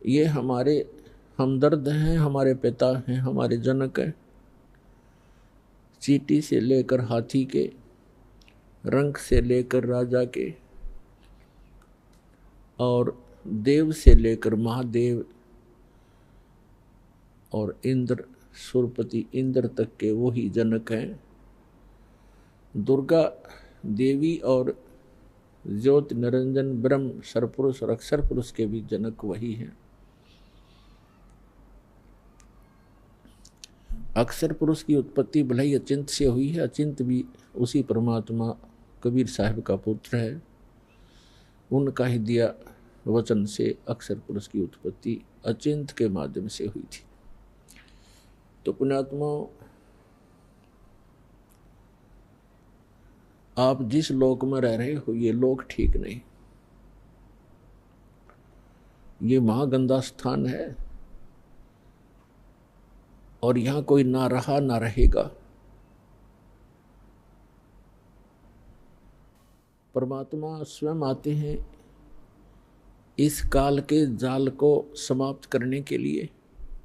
ये हमारे हमदर्द हैं, हमारे पिता हैं, हमारे जनक हैं। चींटी से लेकर हाथी के, रंक से लेकर राजा के, और देव से लेकर महादेव और इंद्र, सुरपति इंद्र तक के वही जनक हैं। दुर्गा देवी और ज्योति निरंजन ब्रह्म सरपुरुष और अक्षर पुरुष के भी जनक वही हैं। अक्षर पुरुष की उत्पत्ति भले ही अचिंत से हुई है, अचिंत भी उसी परमात्मा कबीर साहब का पुत्र है। उनका ही दिया वचन से अक्षर पुरुष की उत्पत्ति अचिंत के माध्यम से हुई थी। तो पुण्यात्माओं, आप जिस लोक में रह रहे हो ये लोक ठीक नहीं, ये महागंदा स्थान है और यहां कोई ना रहा ना रहेगा। परमात्मा स्वयं आते हैं इस काल के जाल को समाप्त करने के लिए,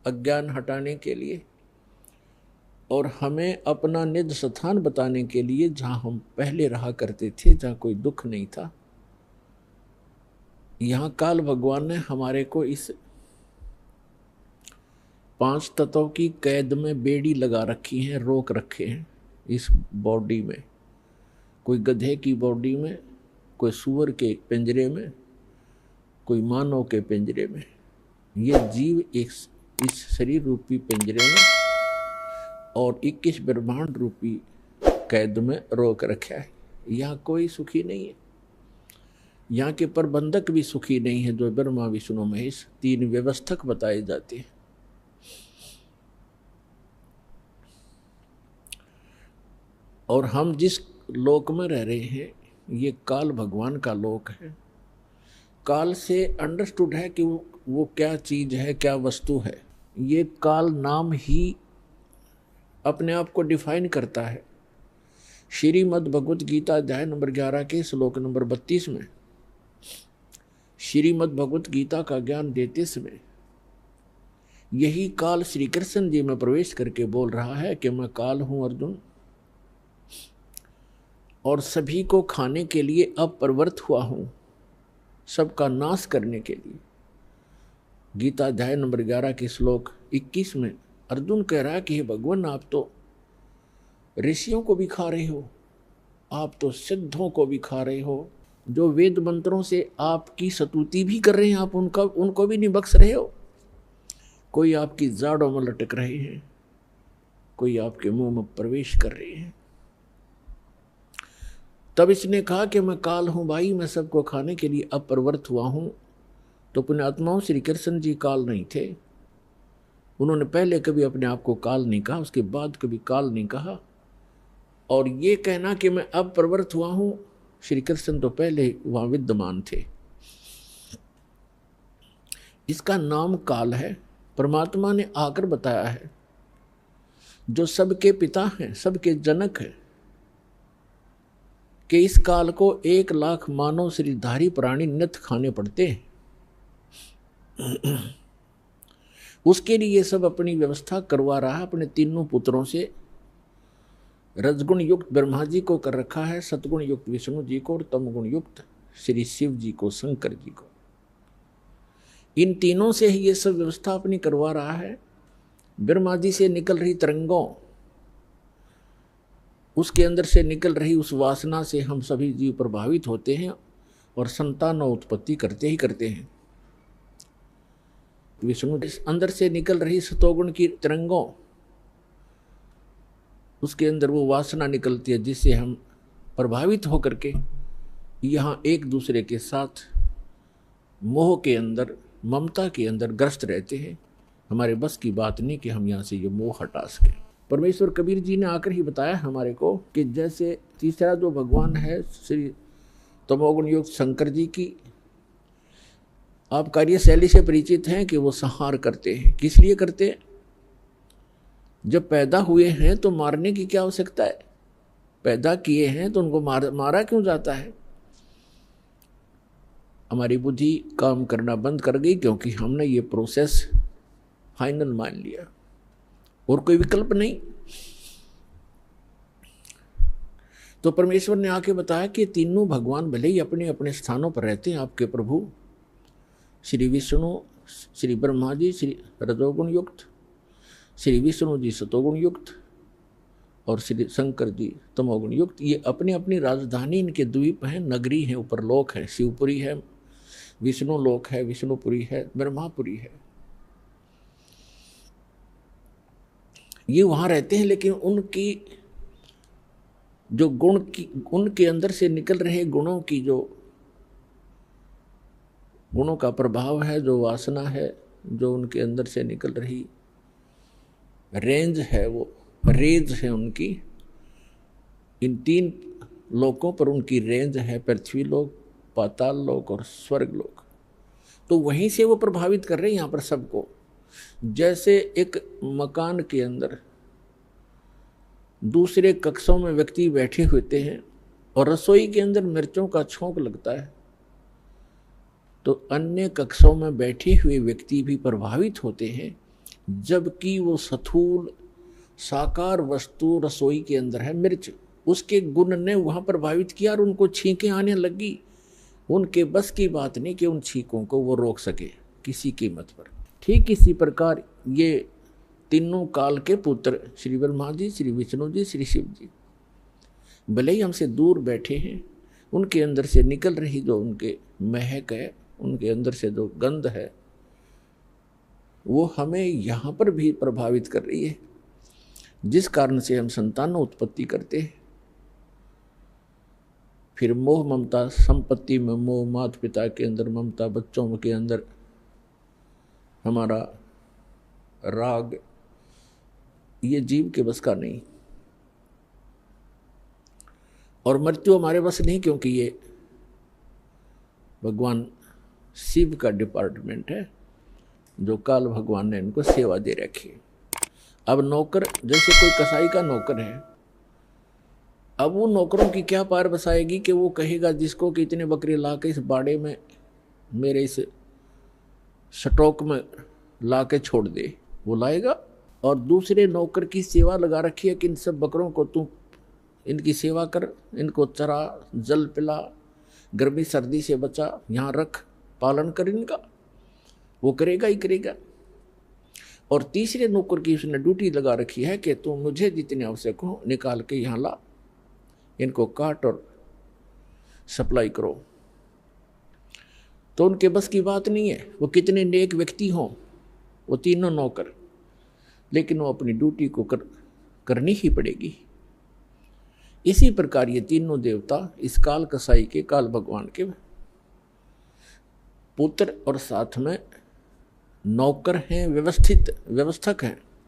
अज्ञान हटाने के लिए, और हमें अपना निज स्थान बताने के लिए, जहां हम पहले रहा करते थे, जहां कोई दुख नहीं था। यहां काल भगवान ने हमारे को इस 5 तत्वों की कैद में बेड़ी लगा रखी है, रोक रखे हैं इस बॉडी में। कोई गधे की बॉडी में, कोई सूअर के पिंजरे में, कोई मानव के पिंजरे में। ये जीव इस शरीर रूपी पिंजरे में और 21 ब्रह्मांड रूपी कैद में रोक रखा है। यहाँ कोई सुखी नहीं है। यहाँ के प्रबंधक भी सुखी नहीं है, जो ब्रह्मा विष्णु महेश 3 व्यवस्थक बताए जाते हैं। और हम जिस लोक में रह रहे हैं ये काल भगवान का लोक है। काल से अंडरस्टूड है कि वो क्या चीज है, क्या वस्तु है। ये काल नाम ही अपने आप को डिफाइन करता है। श्रीमद् भगवत गीता अध्याय नंबर 11 के श्लोक नंबर 32 में श्रीमद् भगवत गीता का ज्ञान देते समय यही काल श्री कृष्ण जी में प्रवेश करके बोल रहा है कि मैं काल हूं अर्जुन, और सभी को खाने के लिए अब प्रवृत्त हुआ हूं, सबका नाश करने के लिए। गीता अध्याय नंबर 11 के श्लोक 21 में अर्जुन कह रहा है कि हे भगवान, आप तो ऋषियों को भी खा रहे हो, आप तो सिद्धों को भी खा रहे हो, जो वेद मंत्रों से आपकी स्तुति भी कर रहे हैं, आप उनको भी नहीं बख्श रहे हो। कोई आपकी जाड़ों में लटक रहे हैं, कोई आपके मुंह में प्रवेश कर रहे हैं। तब इसने कहा कि मैं काल हूं भाई, मैं सबको खाने के लिए अब प्रवृत्त हुआ हूं। तो पुण्यात्माओं, श्री कृष्ण जी काल नहीं थे। उन्होंने पहले कभी अपने आप को काल नहीं कहा, उसके बाद कभी काल नहीं कहा। और ये कहना कि मैं अब प्रवृत्त हुआ हूं, श्री कृष्ण तो पहले वहां विद्यमान थे। इसका नाम काल है। परमात्मा ने आकर बताया है, जो सबके पिता हैं, सबके जनक हैं, कि इस काल को 1 लाख मानव शरीरधारी प्राणी नित्य खाने पड़ते हैं। उसके लिए ये सब अपनी व्यवस्था करवा रहा है अपने तीनों पुत्रों से। रजगुण युक्त ब्रह्मा जी को कर रखा है, सतगुण युक्त विष्णु जी को, और तमगुण युक्त श्री शिव जी को, शंकर जी को। इन तीनों से ही ये सब व्यवस्था अपनी करवा रहा है। ब्रह्मा जी से निकल रही तरंगों, उसके अंदर से निकल रही उस वासना से हम सभी जीव प्रभावित होते हैं और संतान उत्पत्ति करते ही करते हैं। विष्णु अंदर से निकल रही सतोगुण की तरंगों, उसके अंदर वो वासना निकलती है जिससे हम प्रभावित होकर के यहाँ एक दूसरे के साथ मोह के अंदर, ममता के अंदर ग्रस्त रहते हैं। हमारे बस की बात नहीं कि हम यहाँ से ये मोह हटा सकें। परमेश्वर कबीर जी ने आकर ही बताया हमारे को कि जैसे तीसरा जो भगवान है श्री तमोगुण युक्त शंकर जी की आप कार्यशैली से परिचित हैं कि वो संहार करते हैं। किस लिए करते हैं? जब पैदा हुए हैं तो मारने की क्या आवश्यकता है? पैदा किए हैं तो उनको मारा क्यों जाता है? हमारी बुद्धि काम करना बंद कर गई, क्योंकि हमने ये प्रोसेस फाइनल मान लिया और कोई विकल्प नहीं। तो परमेश्वर ने आके बताया कि तीनों भगवान भले ही अपने अपने स्थानों पर रहते हैं, आपके प्रभु श्री विष्णु, श्री ब्रह्मा जी श्री रजोगुण युक्त, श्री विष्णु जी सतोगुण युक्त और श्री शंकर जी तमोगुण युक्त। ये अपनी अपनी राजधानी, इनके द्वीप हैं, नगरी हैं, ऊपर लोक है, शिवपुरी है, विष्णु लोक है, विष्णुपुरी है, ब्रह्मापुरी है। ये वहाँ रहते हैं, लेकिन उनकी जो गुण की, उनके अंदर से निकल रहे गुणों की, जो गुणों का प्रभाव है, जो वासना है, जो उनके अंदर से निकल रही रेंज है, वो रेंज है उनकी। इन तीन लोकों पर उनकी रेंज है, पृथ्वी लोक, पाताल लोक और स्वर्ग लोक। तो वहीं से वो प्रभावित कर रहे हैं यहाँ पर सबको। जैसे एक मकान के अंदर दूसरे कक्षों में व्यक्ति बैठे होते हैं और रसोई के अंदर मिर्चों का छौंक लगता है, तो अन्य कक्षों में बैठे हुए व्यक्ति भी प्रभावित होते हैं, जबकि वो स्थूल साकार वस्तु रसोई के अंदर है मिर्च, उसके गुण ने वहाँ प्रभावित किया और उनको छींकें आने लगी। उनके बस की बात नहीं कि उन छींकों को वो रोक सके किसी कीमत पर। ठीक इसी प्रकार ये तीनों काल के पुत्र श्री ब्रह्मा जी, श्री विष्णु जी, श्री शिव जी भले ही हमसे दूर बैठे हैं, उनके अंदर से निकल रही जो उनके महक है, उनके अंदर से जो गंध है, वो हमें यहाँ पर भी प्रभावित कर रही है, जिस कारण से हम संतानों उत्पत्ति करते हैं। फिर मोह ममता, संपत्ति में मोह, माता पिता के अंदर ममता, बच्चों के अंदर हमारा राग, ये जीव के बस का नहीं। और मृत्यु हमारे बस नहीं, क्योंकि ये भगवान शिव का डिपार्टमेंट है, जो काल भगवान ने इनको सेवा दे रखी है। अब नौकर, जैसे कोई कसाई का नौकर है, अब वो नौकरों की क्या पार बसाएगी कि वो कहेगा जिसको कि इतने बकरे ला के इस बाड़े में मेरे इस स्टॉक में ला के छोड़ दे, वो लाएगा। और दूसरे नौकर की सेवा लगा रखी है कि इन सब बकरों को तू इनकी सेवा कर, इनको चरा, जल पिला, गर्मी सर्दी से बचा, यहाँ रख, पालन कर इनका, वो करेगा ही करेगा। और तीसरे नौकर की उसने ड्यूटी लगा रखी है कि तुम मुझे जितने आवश्यक हो निकाल के यहाँ ला, इनको काट और सप्लाई करो। तो उनके बस की बात नहीं है, वो कितने नेक व्यक्ति हों वो तीनों नौकर, लेकिन वो अपनी ड्यूटी को करनी ही पड़ेगी। इसी प्रकार ये तीनों देवता इस काल कसाई के, काल भगवान के पुत्र और साथ में नौकर हैं, व्यवस्थित व्यवस्थक हैं।